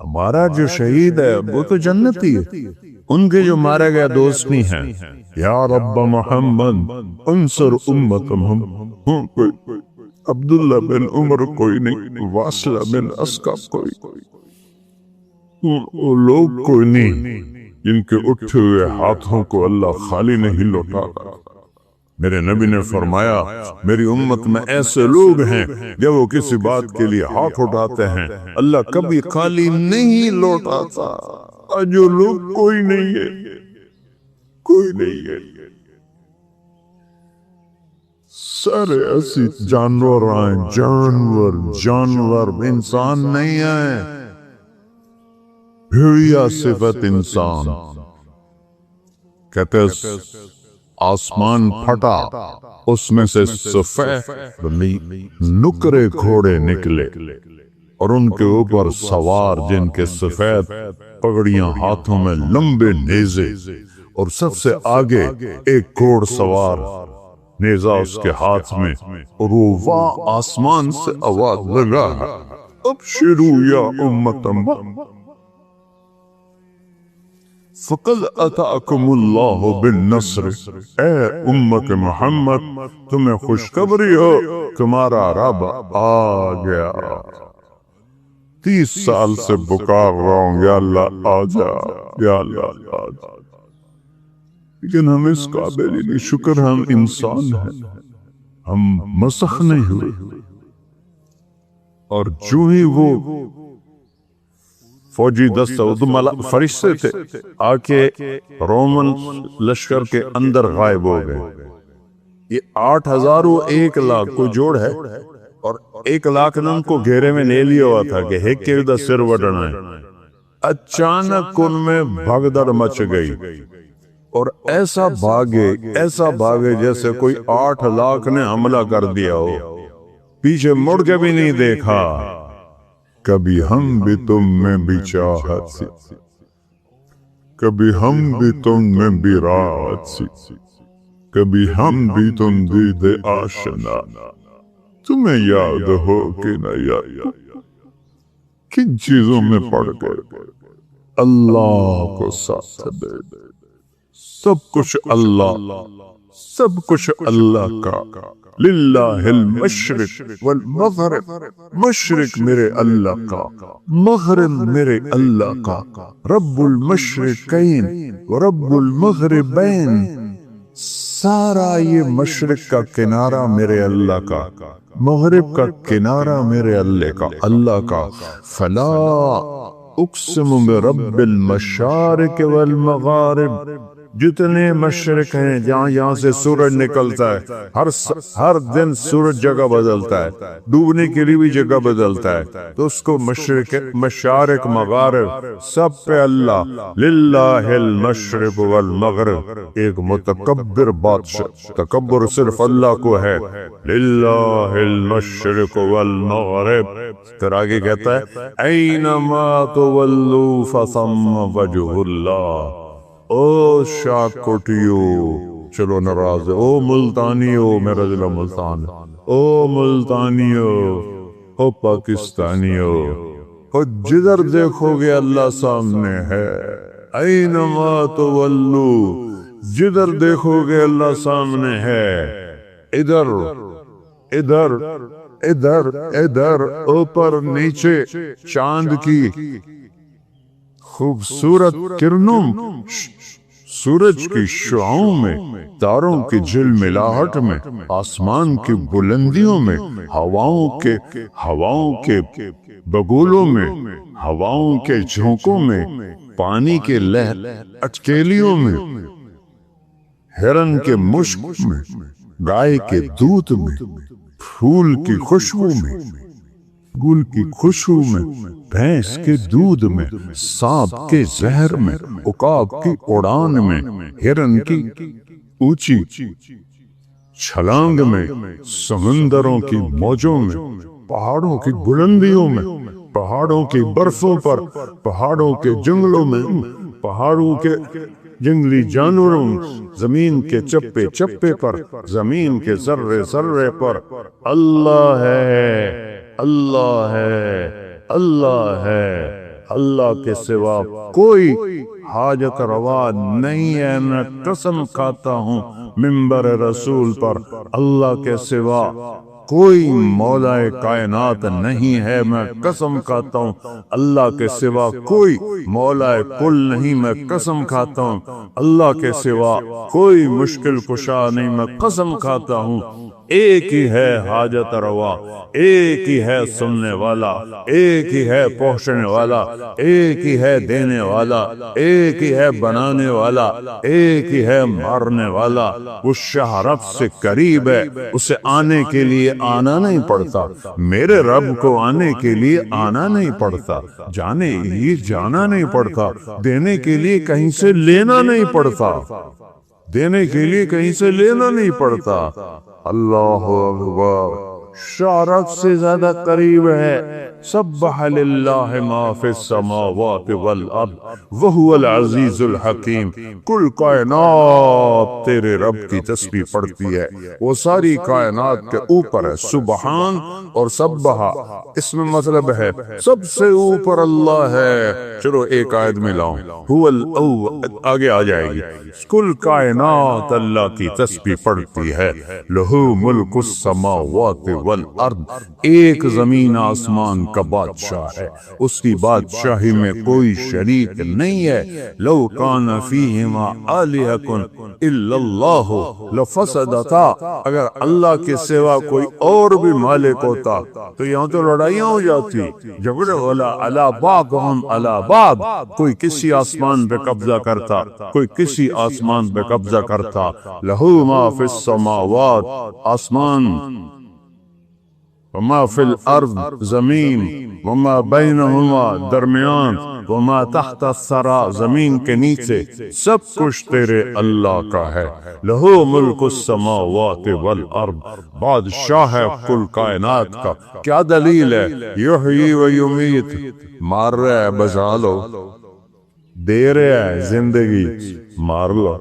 ہمارا جو شہید ہے وہ تو جنتی ہے، ان کے جو مارے گئے دوست نہیں ہیں۔ یا رب محمد انصر امت محمد، عبداللہ بن عمر کوئی نہیں، واصلہ بن اسقع کوئی، وہ لوگ کوئی نہیں جن کے اٹھے ہوئے ہاتھوں کو اللہ خالی نہیں لوٹاتا۔ میرے نبی نے فرمایا میری امت میں ایسے لوگ ہیں جب وہ کسی بات کے لیے ہاتھ اٹھاتے ہیں اللہ کبھی خالی نہیں لوٹاتا۔ اور جو لوگ کوئی نہیں ہے، کوئی نہیں ہے، سارے ایسی جانور ہیں، جانور انسان نہیں ہیں۔ بھیڑیا صفت انسان، کہتے آسمان پھٹا، اس میں سے سفید نکرے گھوڑے نکلے اور ان کے اوپر سوار جن کے سفید پگڑیاں، ہاتھوں میں لمبے نیزے، اور سب سے آگے ایک گھوڑ سوار، نیزہ اس کے ہاتھ میں، اور وہ واہ آسمان سے آواز لگا ہے ابشروا یا امت فقد اتاکم اللہ بالنصر، اے امت محمد تمہیں خوشخبری ہو تمہارا رب آ گیا۔ 30 سال سے پکار رہا ہوں یا اللہ آ جا، یا اللہ آ جا، لیکن ہم اس قابل ہی نہیں۔ شکر ہم انسان ہیں، ہم مسخ نہیں ہوئے۔ اور جو ہی وہ فوجی دستہ، وہ تو فرشتے تھے، آ کے رومن لشکر کے اندر غائب ہو گئے۔ یہ 8,001 کو جوڑ ہے، اور 1,00,000 نے ان کو گھیرے میں لے لیا ہوا تھا کہ ہیک کے ادھر سر وٹنا ہے۔ اچانک ان میں بھگدڑ مچ گئی اور ایسا بھاگے جیسے کوئی 8,00,000 نے حملہ کر دیا ہو، پیچھے مڑ کے بھی نہیں دیکھا۔ کبھی ہم بھی تم میں بھی چاہت سی، کبھی ہم بھی تم میں بھی رات سی، کبھی ہم بھی تم دید آشنا، تمہیں یاد ہو کہ نہ یاد، کن چیزوں میں پڑ گئے؟ اللہ کو ساتھ دے، سب کچھ اللہ، سب کچھ اللہ کا۔ للہ المشرق والمغرب، مشرق میرے اللہ کا، مغرب میرے اللہ کا، رب المشرقین ورب المغربین، سارا یہ مشرق کا کنارہ میرے اللہ کا، مغرب کا کنارہ میرے اللہ کا۔ فلا اقسم برب المشارق والمغارب، جتنے مشرق ہیں جہاں یہاں سے سورج نکلتا ہے، ہر دن سورج جگہ بدلتا ہے، ڈوبنے کے لیے بھی جگہ بدلتا ہے، تو اس کو مشارق مغارب سب پہ اللہ۔ للہ المشرق والمغرب، ایک متکبر بادشاہ، تکبر صرف اللہ کو ہے۔ للہ المشرق والمغرب، پھر آگے کہتا ہے اینما تولوا فثم وجہ اللہ۔ او شاہ کوٹیو، چلو ناراض، او ملتانیو، میرا ضلع ملتان، او ملتانیو، او پاکستانیو، او جدھر دیکھو گے اللہ سامنے ہے۔ اینما تولو، جدھر دیکھو گے اللہ سامنے ہے۔ ادھر ادھر ادھر ادھر، اوپر نیچے، چاند کی خوبصورت کرنوں، سورج کی شعاؤں میں، تاروں کی جھلملاہٹ میں، آسمان کی بلندیوں میں، ہواؤں کے بگولوں میں، ہواؤں کے جھونکوں میں، پانی کے لہر اٹکیلیوں میں، ہرن کے مشک میں، گائے کے دودھ میں، پھول کی خوشبو میں، گل کی خوشبو میں، بھینس کے دودھ میں، سانپ کے زہر میں، عقاب کی اڑان میں، ہرن کی اونچی چھلانگ میں، سمندروں کی موجوں میں، پہاڑوں کی بلندیوں میں، پہاڑوں کی برفوں پر، پہاڑوں کے جنگلوں میں، پہاڑوں کے جنگلی جانوروں، زمین کے چپے چپے پر، زمین کے ذرے ذرے پر اللہ ہے، اللہ ہے، اللہ ہے، اللہ کے سوا کوئی حاجت روا نہیں ہے۔ میں قسم کھاتا ہوں منبر رسول پر، اللہ کے سوا کوئی مولا کائنات نہیں ہے۔ میں قسم کھاتا ہوں اللہ کے سوا کوئی مولا کل نہیں۔ میں قسم کھاتا ہوں اللہ کے سوا کوئی مشکل کشا نہیں۔ میں قسم کھاتا ہوں ایک ہی ہے حاجت روا، ایک ہی ہے سننے والا، ایک ہی ہے پہنچنے والا، ایک ہی ہے دینے والا، ایک ہی ہے بنانے والا، ایک ہی ہے مارنے والا۔ وہ شاہ رب سے قریب ہے، اسے آنے کے لیے آنا نہیں پڑتا، میرے رب کو آنے کے لیے آنا نہیں پڑتا، جانے ہی جانا نہیں پڑتا، دینے کے لیے کہیں سے لینا نہیں پڑتا، دینے کے لیے کہیں سے لینا نہیں پڑتا۔ اللہ اکبر، شاہ رب سے زیادہ قریب ہے۔ سبح للہ ما فی السماوات والارض وہو العزیز الحکیم۔ کل کائنات تیرے رب کی تسبیح پڑھتی ہے، وہ ساری کائنات کے اوپر ہے۔ سبحان اور سبح اس میں مطلب ہے سب سے اوپر اللہ ہے۔ چلو ایک آیت میں لاؤں، هو الاول آگے آ جائے گی۔ کل کائنات اللہ کی تسبیح پڑھتی ہے۔ لہو ملک السماوات والارض، ایک زمین آسمان کا بادشاہ ہے، اس کی بادشاہی میں کوئی شریک نہیں ہے۔ لو کان فیہما آلہۃ الا اللہ لفسدتا، اگر اللہ کے سوا کوئی اور بھی مالک ہوتا تو یہاں تو لڑائیاں ہو جاتی، جھگڑے والا الا بعضهم الا بعض، کوئی کسی آسمان پہ قبضہ کرتا، کوئی کسی آسمان پہ قبضہ کرتا۔ لہو ما فی السماوات، آسمان، وما فی الارض، زمین، وما بینہما، درمیان، وما تحت الثری، زمین کے نیچے، سب کچھ تیرے اللہ کا ہے۔ لہو ملک السماوات والارض، بادشاہ ہے کل کائنات کا۔ کیا دلیل ہے؟ یحیی و یمیت، مار رہا ہے بچا لو، دے رہا ہے زندگی، مار لو۔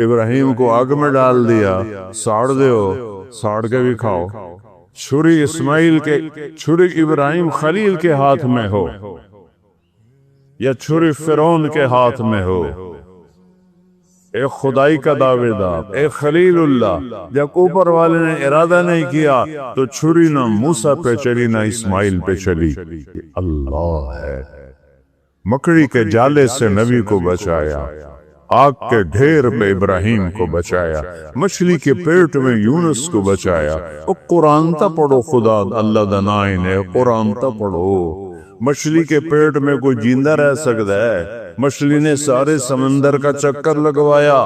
ابراہیم کو آگ میں ڈال دیا، ساڑ دیو، ساڑ کے بھی کھاؤ۔ چھری اسماعیل کے، چھری ابراہیم خلیل کے ہاتھ میں ہو یا چھری فرعون کے ہاتھ میں ہو، ایک خدائی کا دعوے دار، ایک خلیل اللہ، جب اوپر والے نے ارادہ نہیں کیا تو چھری نہ موسیٰ پہ چلی نہ اسماعیل پہ چلی۔ اللہ ہے، مکڑی کے جالے سے نبی کو بچایا، آگ کے ڈھیر پہ ابراہیم کو بچایا، مچھلی کے پیٹ میں یونس کو بچایا۔ او قرآن تا پڑھو، خدا اللہ دنائن ہے، قرآن تا پڑھو۔ مچھلی کے پیٹ میں کوئی جیندہ رہ سکتا ہے؟ مچھلی نے سارے سمندر کا چکر لگوایا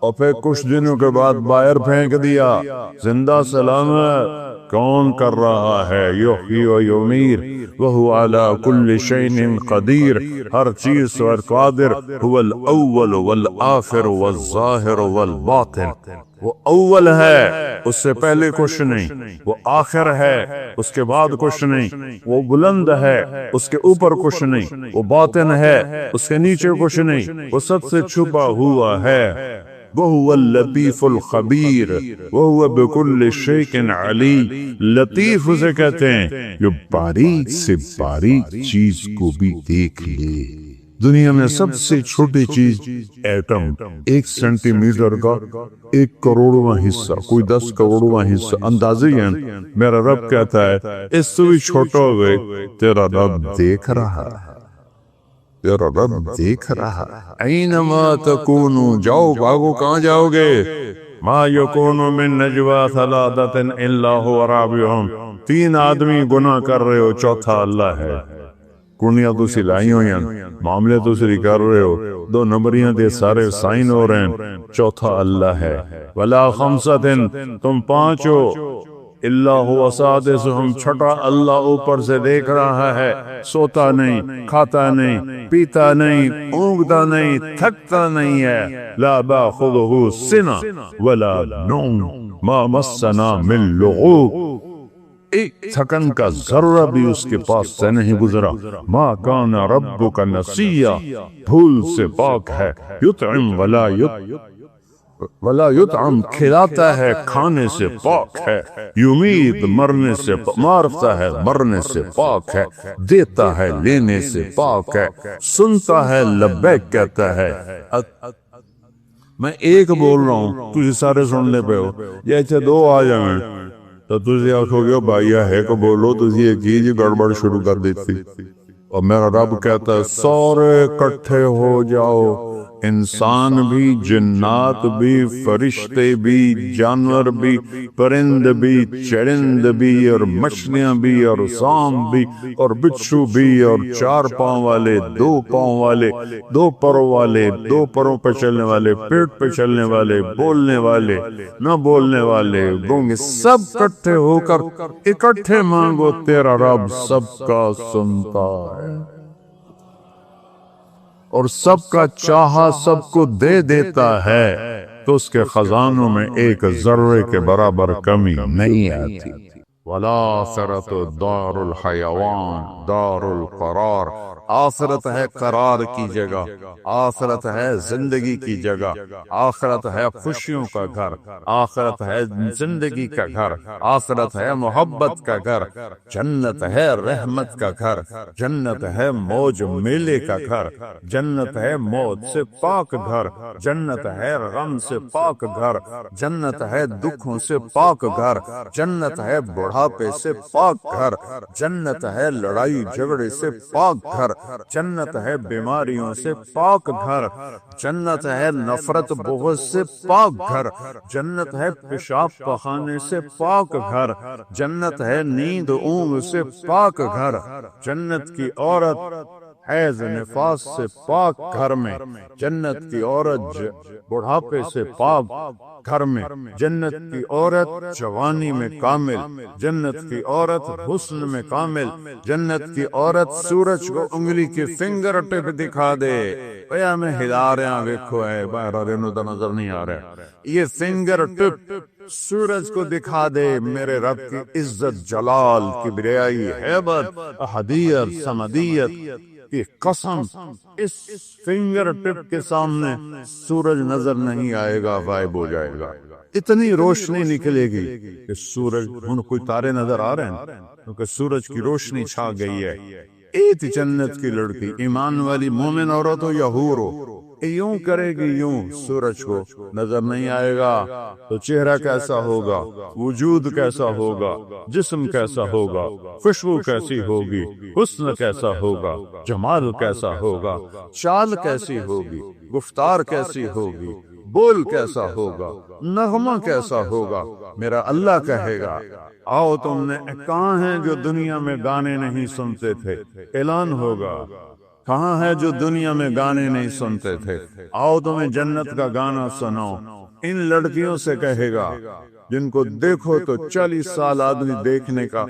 اور پھر کچھ دنوں کے بعد باہر پھینک دیا، زندہ سلامت۔ کون کر رہا ہے؟ یحیی و یمیت وہو علی کل شیء قدیر، ہر چیز پر قادر۔ هو الاول والآخر والظاہر والباطن، وہ اول ہے، اس سے پہلے کچھ نہیں، وہ آخر ہے، اس کے بعد کچھ نہیں، وہ بلند ہے، اس کے اوپر کچھ نہیں، وہ باطن ہے، اس کے نیچے کچھ نہیں، وہ سب سے چھپا ہوا ہے۔ وَهُوَ اللَّطِيفُ الْخَبِيرُ وَهُوَ بِكُلِّ شَيْءٍ عَلِيمٌ، لطیف اسے کہتے ہیں جو باریک سے باریک چیز کو بھی دیکھ لے۔ دنیا میں سب سے چھوٹی چیز ایٹم، 1 سینٹی میٹر کا 1 کروڑواں حصہ، کوئی 10 کروڑواں حصہ، اندازے ہیں۔ میرا رب کہتا ہے اس سے بھی چھوٹا ہوئے تیرا رب دیکھ رہا ہے، تیرا رب دیکھ رہا۔ اینما تکونو، جاؤ بھاگو، کہاں جاؤ گے؟ ما یکون من نجوا ثلاثۃ الا هو رابعهم، 3 آدمی گناہ کر رہے ہو، چوتھا اللہ ہے۔ کنیاں تو سلائی ہوئی ہیں، معاملے تو سری کر رہے ہو، 2 نمبریاں دے سارے سائن ہو رہے ہیں، چوتھا اللہ ہے۔ ولا خمسۃ، تم 5 ہو، اللہ هو سادسہم، چھٹا اللہ اوپر سے دیکھ رہا ہے، سوتا نہیں، کھاتا نہیں، پیتا نہیں، اونگتا نہیں، تھکتا نہیں ہے۔ لا باخذہ سنہ ولا نوم ما مسنا من لغوب، ایک تھکن کا ذرہ بھی اس کے پاس سے نہیں گزرا۔ ما کان ربک نسیا، بھول سے پاک ہے۔ یطعم ولا ولا یطعم کھلاتا ہے کھانے سے پاک ہے، یمید مرنے سے مارتا ہے مرنے سے پاک ہے، دیتا ہے لینے سے پاک ہے، سنتا ہے لبیک کہتا ہے۔ میں ایک بول رہا ہوں تجھے سارے سننے پہ ہو، یہ اچھا دو آ جائیں تو تجھے آخو گے بھائی ہے کو بولو، تجھے ایک ہی گڑبڑ شروع کر دیتی۔ اور میرا رب کہتا ہے سارے اکٹھے ہو جاؤ، انسان بھی، جنات بھی، فرشتے بھی، جانور بھی، پرند بھی، چرند بھی، اور مچھلیاں بھی، اور سام بھی، اور بچھو بھی، اور چار پاؤں والے، دو پاؤں والے، دو پروں والے، دو پروں پہ چلنے والے، پیٹ پہ چلنے والے، بولنے والے، نہ بولنے والے، گونگے، سب اکٹھے ہو کر اکٹھے مانگو، تیرا رب سب کا سنتا ہے اور سب کا چاہا سب کو دے دیتا ہے، تو اس کے خزانوں میں ایک ذرے کے برابر کمی نہیں آتی۔ والآخرۃ دار الحیوان دار القرار، آخرت ہے قرار کی جگہ، آخرت ہے زندگی کی جگہ، آخرت ہے خوشیوں کا گھر، آخرت ہے زندگی کا گھر، آخرت ہے محبت کا گھر، جنت ہے رحمت کا گھر، جنت ہے موج میلے کا گھر، جنت ہے موت سے پاک گھر، جنت ہے غم سے پاک گھر، جنت ہے دکھوں سے پاک گھر، جنت ہے بڑھاپے سے پاک گھر، جنت ہے لڑائی جھگڑے سے پاک گھر، جنت ہے بیماریوں سے پاک گھر، جنت ہے نفرت بغض سے پاک گھر، جنت ہے پیشاب پخانے سے پاک گھر، جنت ہے نیند اونگ سے پاک گھر، جنت کی عورت حیض نفاس سے پاک گھر میں، جنت کی عورت بڑھاپے سے پاک گھر میں، جنت کی عورت جوانی میں کامل، جنت کی عورت حسن میں کامل، جنت کی عورت سورج کو انگلی کی فنگر ٹپ دکھا دے، بھیا میں ہلا رہا ویکھو ہے باہر رینو تو نظر نہیں آ رہا، یہ فنگر ٹپ سورج کو دکھا دے میرے رب کی عزت جلال کبریائی ہیبت احدیت سمدیت کی قسم، اس فنگر ٹپ کے سامنے سورج نظر نہیں آئے گا، غائب ہو جائے گا، اتنی روشنی نکلے گی کہ سورج، ہن کوئی تارے نظر آ رہے ہیں کیونکہ سورج کی روشنی چھا گئی ہے۔ ایک جنت کی لڑکی ایمان والی مومن عورت ہو یا حور ہو، یوں کرے گی، یوں سورج کو نظر نہیں آئے گا تو چہرہ کیسا ہوگا، وجود کیسا ہوگا، جسم کیسا ہوگا، خوشبو کیسی ہوگی، حسن کیسا ہوگا، جمال کیسا ہوگا، چال کیسی ہوگی، گفتار کیسی ہوگی، بول کیسا ہوگا، نغمہ کیسا ہوگا۔ میرا اللہ کہے گا آؤ تم نے کہاں ہیں جو دنیا میں گانے نہیں سنتے تھے، اعلان ہوگا کہاں ہے جو دنیا میں گانے نہیں سنتے تھے، آؤ تمہیں جنت کا گانا سناؤ۔ ان لڑکیوں سے کہے گا جن کو دیکھو تو 40 سال آدمی دیکھنے کا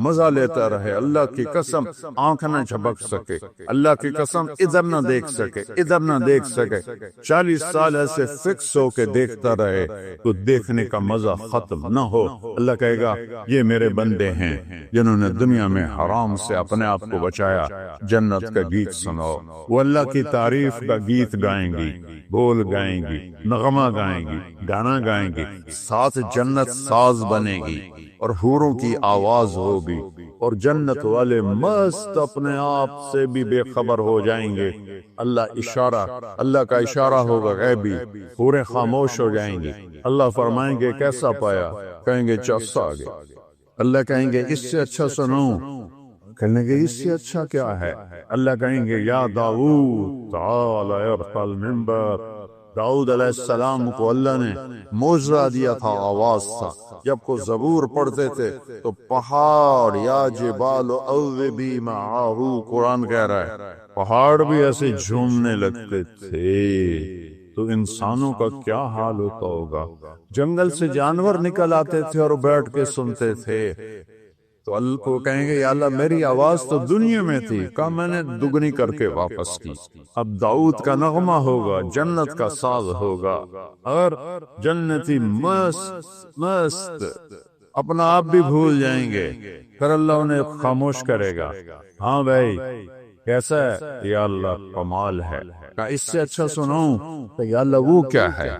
مزہ لیتا رہے، اللہ کی قسم آنکھ نہ جھپک سکے، اللہ کی قسم ادھر نہ دیکھ سکے، ادھر نہ دیکھ سکے، 40 سال ایسے فکس ہو کے دیکھتا رہے تو دیکھنے کا مزہ ختم نہ ہو۔ اللہ کہے گا یہ میرے بندے ہیں جنہوں نے دنیا میں حرام سے اپنے آپ کو بچایا، جنت کا گیت سناؤ۔ وہ اللہ کی تعریف کا گیت گائیں گی، بول گائیں گی، نغمہ گائیں گی، گانا گائیں گی، ساتھ جنت ساز بنے گی اور حوروں کی آواز ہوگی، اور جنت والے مست اپنے آپ سے بھی بے خبر ہو جائیں گے۔ اللہ کا اشارہ ہوگا غیبی، حوریں خاموش ہو جائیں گی، اللہ فرمائیں گے کیسا پایا، کہیں گے چس آ گیا، اللہ کہیں گے اس سے اچھا سناؤں، کہنے گے اس سے اچھا کیا ہے، اللہ کہیں گے یا داؤد تعال ارفع المنبر۔ داؤد علیہ السلام کو اللہ نے معجزہ دیا تھا، آواز تھا، جب کو زبور پڑھتے تھے تو پہاڑ یا جبال اوبی معاہ، قرآن کہہ رہا ہے پہاڑ بھی ایسے جھومنے لگتے تھے، تو انسانوں کا کیا حال ہوتا ہوگا۔ جنگل سے جانور نکل آتے تھے اور بیٹھ کے سنتے تھے، تو اللہ کو کہیں گے یا اللہ میری آواز تو دنیا میں تھی، کہا میں نے دگنی کر کے واپس کی۔ اب داؤد کا نغمہ ہوگا، جنت کا ساز ہوگا، اور جنتی مست مست اپنا آپ بھی بھول جائیں گے، پھر اللہ انہیں خاموش کرے گا، ہاں بھائی کیسا ہے، یا اللہ کمال ہے، کہا اس سے اچھا سناؤں، کہ یا اللہ وہ کیا ہے،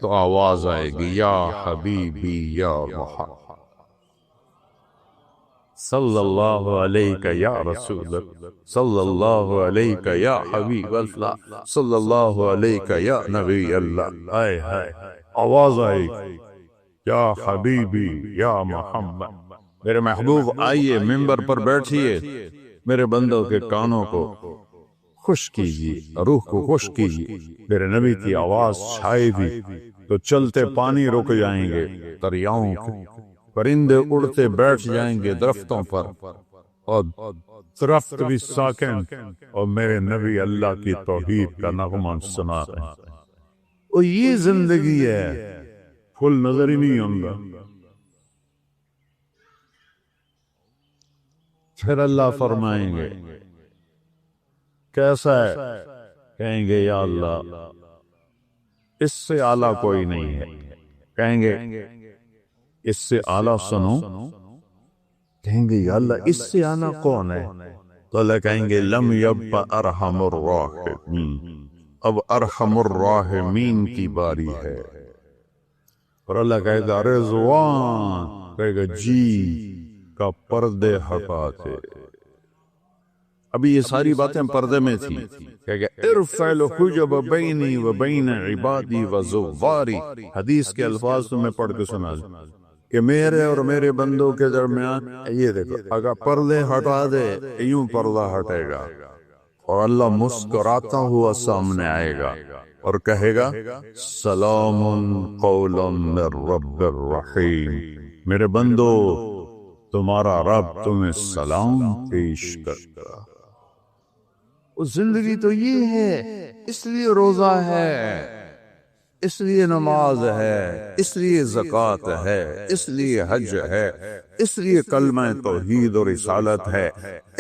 تو آواز آئے گی یا حبیبی یا محمد صلی اللہ علیہ یا رسول صلی اللہ علیہ یا حبیب اللہ صلی اللہ علیہ یا نبی اللہ. آئے ہائے آواز آئے گی یا حبیبی یا محمد. میرے محبوب آئیے ممبر پر بیٹھیے، میرے بندوں کے کانوں کو خوش کیجیے، روح کو خوش کیجیے. میرے نبی کی آواز چھائے گی تو چلتے پانی رک جائیں گے، دریاؤں کے پرندے اڑتے بیٹھ جائیں گے درختوں پر، اور درخت بھی ساکن اور میرے نبی اللہ کی توحید کا نغمہ سنا رہے ہیں. اور یہ زندگی ہے، پھول نظر ہی نہیں آؤں. پھر اللہ فرمائیں گے کیسا ہے؟ کہیں گے یا اللہ اس سے اعلیٰ کوئی نہیں ہے. کہیں گے اس سے اعلیٰ سنو. کہیں گے یا اللہ اس سے اعلیٰ کون ہے؟ تو اللہ کہیں گے لم یبق ارحم الراحمین، اب ارحم الراحمین کی باری ہے. اور اللہ کہے گا رضوان، کہے گا جی کا پردے ہٹاتے. ابھی یہ ساری باتیں پردے میں تھی. کہے گا ارفع الحجب بینی و بین عبادی و زواری. حدیث کے الفاظ تمہیں پڑھ کے سنا دیں کہ میرے اور میرے بندوں کے درمیان یہ دیکھو اگر پردے ہٹا دے یوں پردہ ہٹے گا، اور اللہ مسکراتا ہوا سامنے آئے گا اور کہے گا سلام قولا من رب الرحیم. میرے بندو تمہارا رب تمہیں سلام پیش کرتا. زندگی تو یہ ہے، اس لیے روزہ ہے، اس لیے نماز ہے، اس لیے زکوٰۃ ہے، اس لیے حج ہے، اس لیے کلمہ توحید اور رسالت ہے،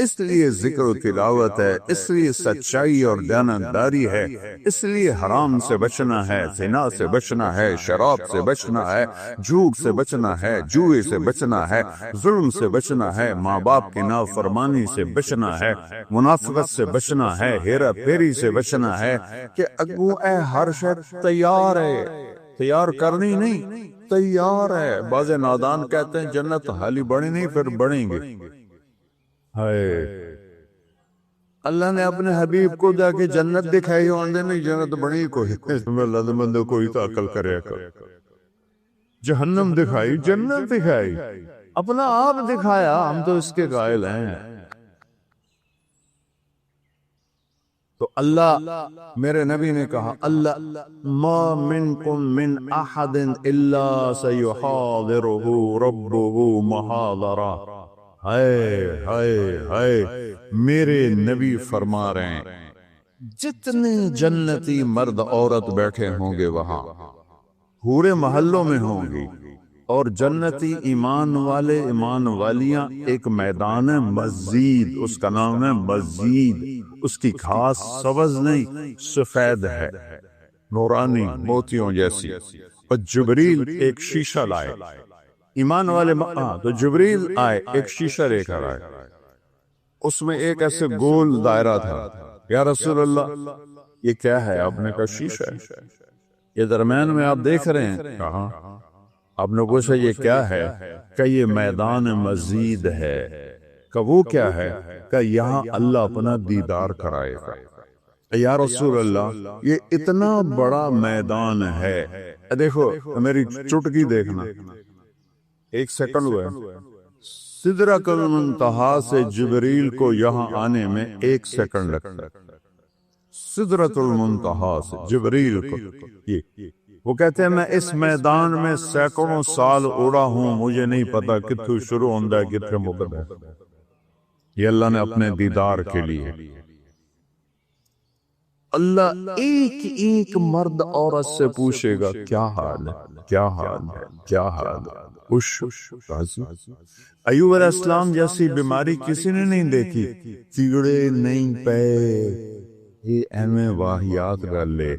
اس لیے ذکر و تلاوت ہے، اس لیے سچائی اور دیانتداری ہے، اس لیے حرام سے بچنا ہے، زنا سے بچنا ہے، شراب سے بچنا ہے، جھوٹ سے بچنا ہے، جوئے سے بچنا ہے، ظلم سے بچنا ہے، ماں باپ کی نافرمانی سے بچنا ہے، منافقت سے بچنا ہے، ہیرا پھیری سے بچنا ہے. کہ اگو اے ہر شے تیار ہے، تیار کرنی نہیں تیار ہے. بعض نادان کہتے ہیں جنت حالی بڑی نہیں پھر بڑھیں گے. اللہ نے اپنے حبیب کو جا کے جنت دکھائی ہوندے نہیں جنت بڑی کوئی اللہ بندے کوئی تو عقل کرے کر. جہنم دکھائی، جنت دکھائی، اپنا آپ دکھایا، ہم تو اس کے قائل ہیں. تو اللہ میرے نبی نے کہا اللہ ما منکم من احد الا سیحاضرہ ربہ محاضرہ. ہائے ہائے ہائے میرے نبی فرما رہے ہیں جتنے جنتی مرد عورت بیٹھے ہوں گے وہاں پورے محلوں میں ہوں گی، اور جنتی ایمان والے ایمان والیاں ایک میدان ہے مزید، اس کا نام ہے مزید. اس کی گھاس سبز نہیں سفید ہے، نورانی موتیوں جیسی. اور جبریل ایک شیشہ لائے، ایمان والے تو جبریل آئے ایک شیشہ لے کر آئے، اس میں ایک ایسے گول دائرہ تھا. یا رسول اللہ یہ کیا ہے؟ آپ نے کہا شیشہ ہے. یہ درمیان میں آپ دیکھ رہے ہیں؟ کہاں؟ آپ نے پوچھا یہ کیا ہے؟ کہ یہ میدان مزید ہے. کہ وہ کیا ہے؟ کہ یہاں اللہ اپنا دیدار کرائے گا. یا رسول اللہ یہ اتنا بڑا میدان ہے. دیکھو میری چٹکی دیکھنا، ایک سیکنڈ ہوئے. سدرۃ المنتہا سے جبریل کو یہاں آنے میں 1 سیکنڈ لگتا ہے. سدرۃ المنتہا سے جبریل کو وہ کہتے ہیں میں اس میدان میں سینکڑوں سال اڑا ہوں، مجھے نہیں پتا کتھوں شروع ہوندہ ہے کتھے مقد ہے. یہ اللہ نے اپنے دیدار کے لیے. اللہ ایک ایک مرد عورت سے پوچھے گا کیا حال ہے، کیا حال ہے، کیا حال ہے. ایوب علیہ السلام جیسی بیماری کسی نے نہیں دیکھی. کیڑے نہیں پے یہ ایویں واحیات کر لے.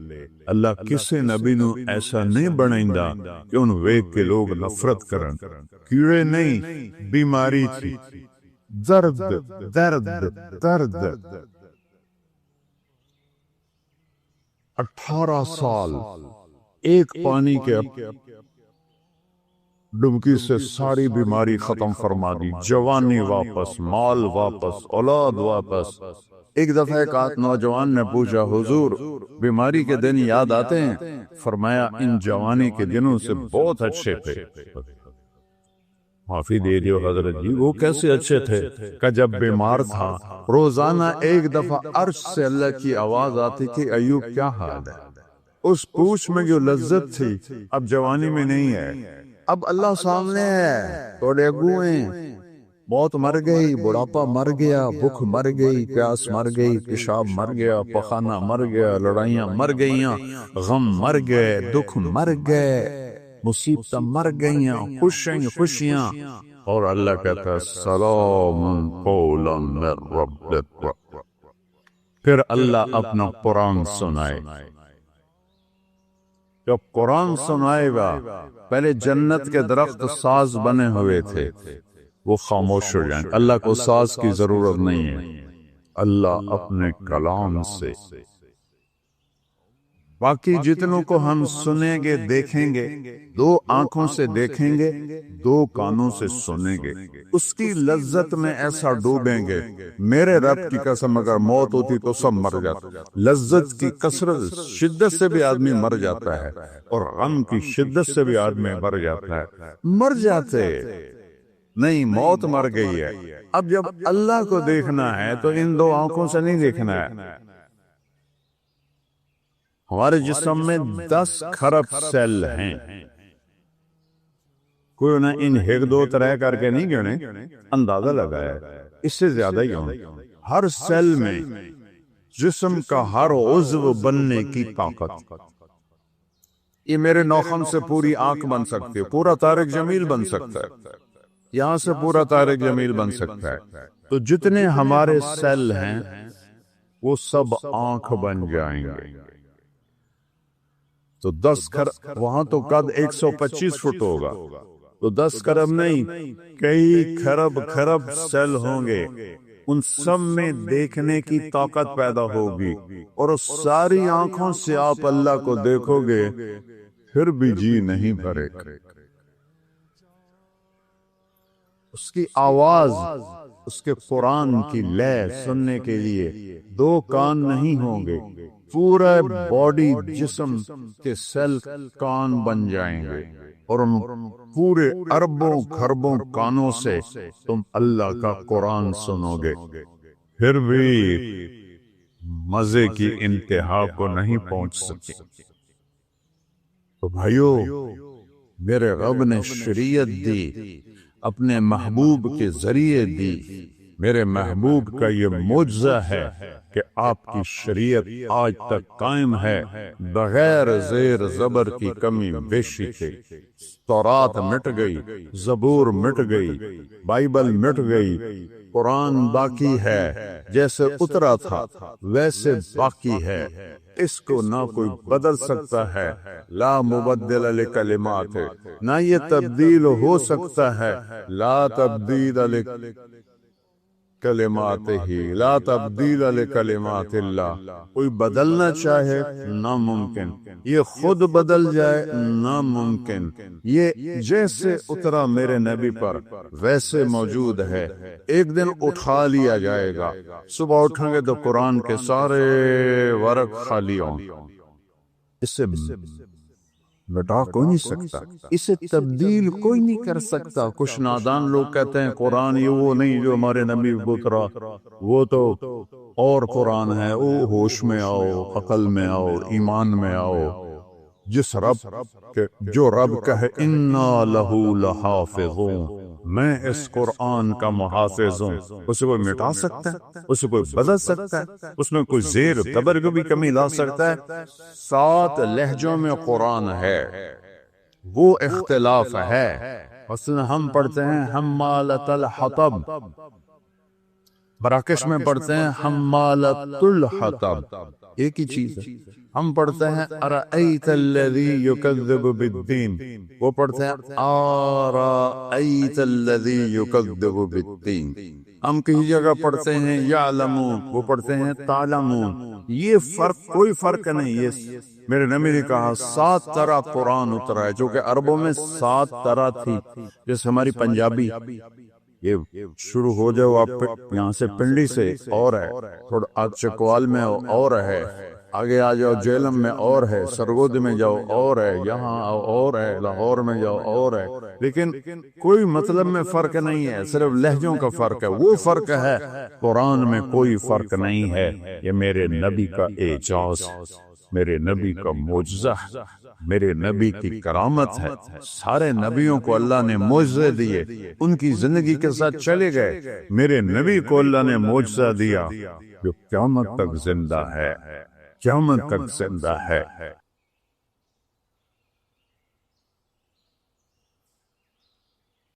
اللہ کسے نبی نو ایسا نہیں بنائندا کہ ان ویک کے لوگ نفرت کرن. کیڑے نہیں، بیماری تھی، درد درد درد. 18 سال ایک پانی کے ڈبکی سے ساری بیماری ختم فرما دی، جوانی واپس، مال واپس، اولاد واپس۔ ایک دفعہ ایک نوجوان نے پوچھا، حضور بیماری کے دن یاد آتے ہیں؟ فرمایا ان جوانی کے دنوں سے بہت اچھے تھے۔ معافی دے دیو حضرت جی، وہ کیسے اچھے تھے؟ کہ جب بیمار تھا روزانہ ایک دفعہ عرش سے اللہ کی آواز آتی کہ ایوب کیا حال ہے؟ اس پوچھ میں جو لذت تھی اب جوانی میں نہیں ہے۔ اب اللہ سامنے ہے، توڑے گوئیں، موت مر گئی، بڑھاپا مر گیا، بھوک مر گئی، پیاس مر گئی، پیشاب مر گیا، پخانہ مر گیا، لڑائیاں مر گئیاں، غم مر گئے، دکھ مر گئے، مصیبتیں مر گئیاں، خوشیاں، اور اللہ کہتا ہے سلام قولا من رب الرحیم۔ پھر اللہ اپنا قرآن سنائے۔ جب قرآن سنائے گا، پہلے جنت کے درخت ساز بنے ہوئے تھے، وہ خاموش ہو جائیں۔ اللہ کو ساز کی ضرورت نہیں ہے، اللہ اپنے کلام سے۔ باقی جتنوں کو ہم سنیں گے، دیکھیں گے، دو آنکھوں سے دیکھیں گے، دو کانوں سے سنیں گے، اس کی لذت میں ایسا ڈوبیں گے، میرے رب کی قسم اگر موت ہوتی تو سب مر جاتا۔ لذت کی کثرت شدت سے بھی آدمی مر جاتا ہے، اور غم کی شدت سے بھی آدمی مر جاتا ہے۔ مر جاتے نہیں، موت مر گئی ہے۔ اب جب اللہ کو دیکھنا ہے تو ان دو آنکھوں سے نہیں دیکھنا ہے۔ ہمارے جسم میں 10 کھرب سیل ہیں، کوئی انہیں ان ایک دو طرح کر کے نہیں گنے، اندازہ لگایا ہے اس سے زیادہ ہی ہوں۔ ہر سیل میں جسم کا ہر عضو بننے کی طاقت۔ یہ میرے ناخن سے پوری آنکھ بن سکتی ہے، پورا طارق جمیل بن سکتا ہے، یہاں سے پورا طارق جمیل بن سکتا ہے۔ تو جتنے ہمارے سیل ہیں وہ سب آنکھ بن جائیں گے۔ تو 10 کھرب، وہاں تو قد 125 فٹ ہوگا، تو 10 کھرب نہیں، کئی کھرب سیل ہوں گے، ان سب میں دیکھنے کی طاقت پیدا ہوگی، اور اس ساری آنکھوں سے آپ اللہ کو دیکھو گے، پھر بھی جی نہیں بھرے گا۔ اس کی آواز، اس کے قرآن کی لے سننے کے لیے 2 کان نہیں ہوں گے، پورا باڈی جسم کے سیل کان بن جائیں گے، اور ان پورے اربوں کھربوں کانوں سے تم اللہ کا قرآن سنو گے، پھر بھی مزے کی انتہا کو نہیں پہنچ سکے۔ تو بھائیو، میرے رب نے شریعت دی، اپنے محبوب کے ذریعے دی۔ میرے محبوب کا یہ معجزہ ہے کہ آپ کی شریعت آج تک قائم ہے، بغیر زیر زبر کی کمی بیشی کے۔ تورات مٹ گئی، زبور مٹ گئی، بائبل مٹ گئی، قرآن باقی ہے، جیسے اترا تھا ویسے باقی ہے، اس کو نہ کوئی بدل سکتا ہے، لا مبدل لکلمات، نہ یہ تبدیل ہو سکتا ہے، لا تبدیل کلمات ہی، لا تبدیل لکلمات اللہ۔ کوئی بدلنا چاہے ناممکن، یہ خود بدل جائے ناممکن، یہ جیسے اترا میرے نبی پر ویسے موجود ہے، ایک دن اٹھا لیا جائے گا۔ صبح اٹھیں گے تو قرآن کے سارے ورق خالی ہوں، اسے مٹا کوئی نہیں سکتا، اسے تبدیل کوئی نہیں کر سکتا۔ کچھ نادان لوگ کہتے ہیں قرآن یہ وہ نہیں جو ہمارے نبی کو اترا، وہ تو اور قرآن ہے، او ہوش میں آؤ، عقل میں آؤ، ایمان میں آؤ۔ جس رب کے جو رب کہے انا لہو لحافظون، میں اس قرآن کا محافظ ہوں، اسے کوئی مٹا سکتا ہے؟ اسے کوئی بدل سکتا ہے؟ اس میں کوئی زیر تبر کو بھی کمی لا سکتا ہے؟ 7 لہجوں میں قرآن ہے، وہ اختلاف ہے۔ مثلا ہم پڑھتے ہیں حمالۃ الحطب، مراکش میں پڑھتے ہیں حمالۃ الحطب، ایک ہی چیز ہے۔ ہم پڑھتے ہیں ارأیت الذی یکذب بالدین، وہ پڑھتے ہیں آرأیت الذی یکذب بالدین۔ ہم کسی جگہ پڑھتے ہیں یعلمون، وہ پڑھتے ہیں تعلمون، یہ فرق کوئی فرق نہیں۔ یہ میرے نبی نے کہا 7 طرح قرآن اترا ہے، جو کہ عربوں میں 7 طرح تھی، جیسے ہماری پنجابی، یہ شروع ہو جاؤ آپ یہاں سے پنڈی سے اور ہے، تھوڑا آج چکوال میں اور ہے، آگے آ جاؤ جیلم میں اور ہے، سرگود میں جاؤ اور ہے، یہاں آؤ اور ہے، لاہور میں جاؤ اور ہے، لیکن کوئی مطلب میں فرق نہیں ہے، صرف لہجوں کا فرق ہے۔ وہ فرق ہے، قرآن میں کوئی فرق نہیں ہے۔ یہ میرے نبی کا اعجاز، میرے نبی کا معجزہ، میرے نبی کی کرامت ہے۔ سارے نبیوں کو اللہ نے معجزے دیے، ان کی زندگی کے ساتھ چلے گئے، میرے نبی کو اللہ نے معجزہ دیا جو قیامت تک زندہ ہے، قیامت تک زندہ ہے۔